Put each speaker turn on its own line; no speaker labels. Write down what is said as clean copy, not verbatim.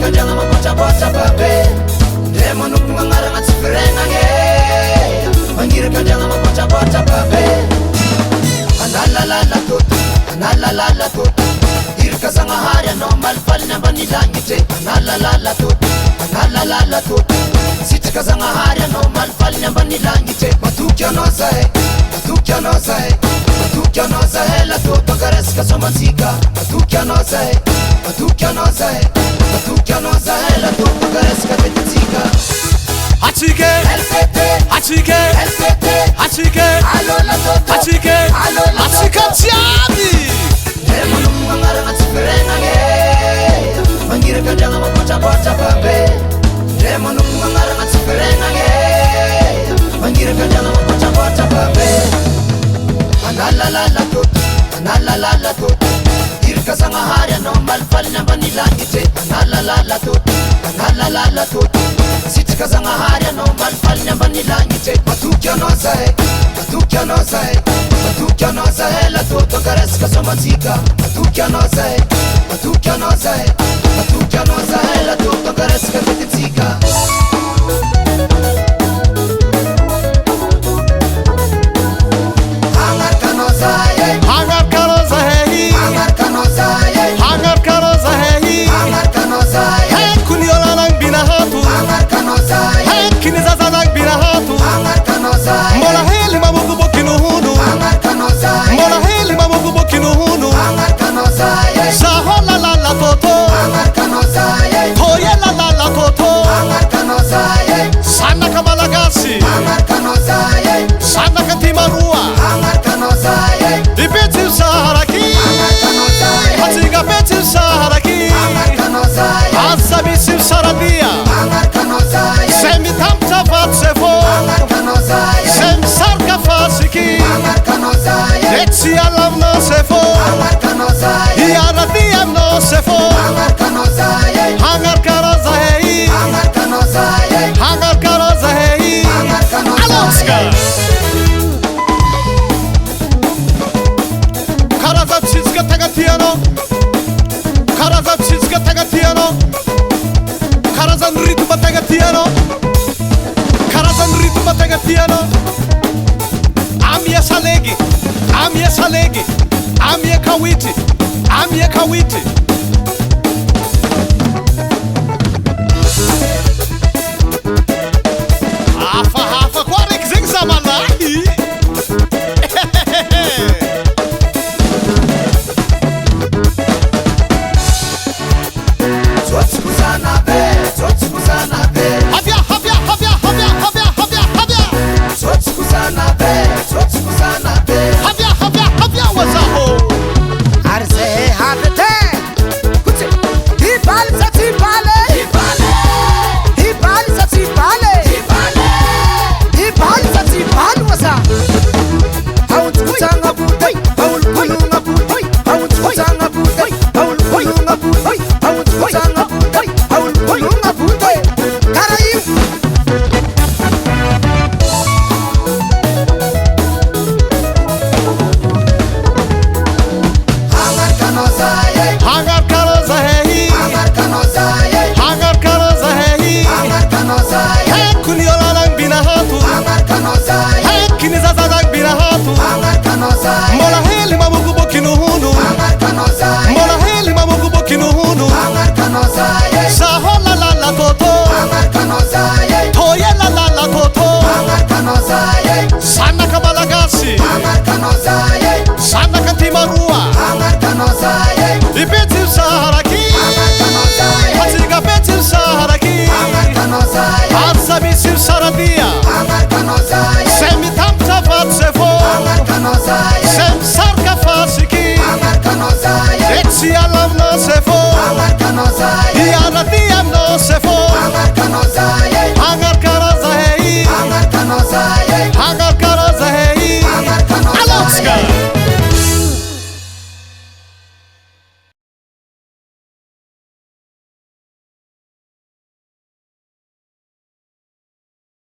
Mangirekanjanga mabocha babe Demonu kungaranga tsiferenange Mangirekanjanga mabocha babe Analala tot Irkasanga harya no malfal namba nilangite Analala tot Sitakasanga harya no malfal namba nilangite Matukya no sahe la tot Bagareska somansika Matukya no sahe la tot Bagareska tetika
Achike
Alola tot
Achika tiami
Demonu kungaranga tsiferenange Mangirekanjanga mabocha babe Demonu kungaranga tsiferenange Mangirekanjanga mabocha babe Analala tot Irkasanga harya no malfal namba nilangite Analala tot Sitakasanga harya no malfal namba nilangite Matukya no sahe la tot Bagareska somansika Matukya no sahe la tot Bagareska tetika
Amye kawiti Hafa kwa rekzeng zamanahi
Twatsikuzana be Habya Twatsikuzana be
Habya wazaho
Arse hadete Kutsi Hibali satibale Hibali satibale wasa Haun tukutanga buday Haun kulunga buday Haun tukutanga buday Haun kulunga buday Haun tukutanga buday Haun kulunga buday Karayu
Sana katimarua Ibetil saharaki Hatiga betil saharaki Hatsabi sil saradia Semi tamta vatsefo Sem sarka fasiki Etsi alam no sefo Iana diam no sefo